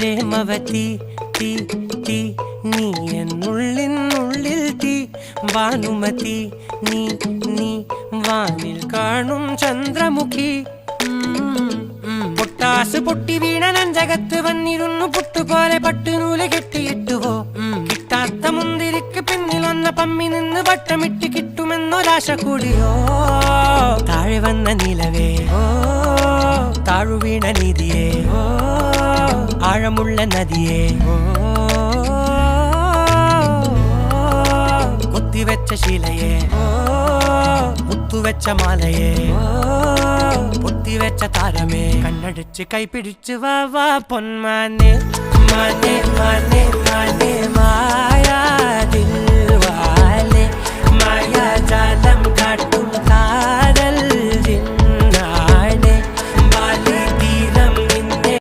പ്രേമവതി തീ തീ നീ എന്നുള്ളിനുള്ളിൽ തീ ഭാനുമതി നീ നീ വാനിൽ കാണും ചന്ദ്രമുഖി പൊട്ടാസ് പൊട്ടി വീണ നെഞ്ചകത്ത് വന്നിരുന്നു പുട്ടുപോലെ പട്ടുനൂല് കെട്ടിയിട്ടുവോ കിട്ടാത്ത മുന്തിരിക്ക് പിന്നിൽ വന്ന പമ്മി നിന്ന് വട്ടമിട്ട് കിട്ടുമെന്നൊരാശ കൂടിയോ താഴെ വന്ന നിലവേ താഴു വീണ നിധിയേ ആഴമുള്ള നദിയേ കൊത്തിവെച്ച ശിലയേ മുത്തുവെച്ച മാലയേ പൊത്തിവെച്ച താരമേ കണ്ണടിച്ച് കൈപിടിച്ച് വാ വാ പൊന്മാനെ മാനെ മാനെ മാനെ മായാ ദിൽവാലെ മായാ ജാലം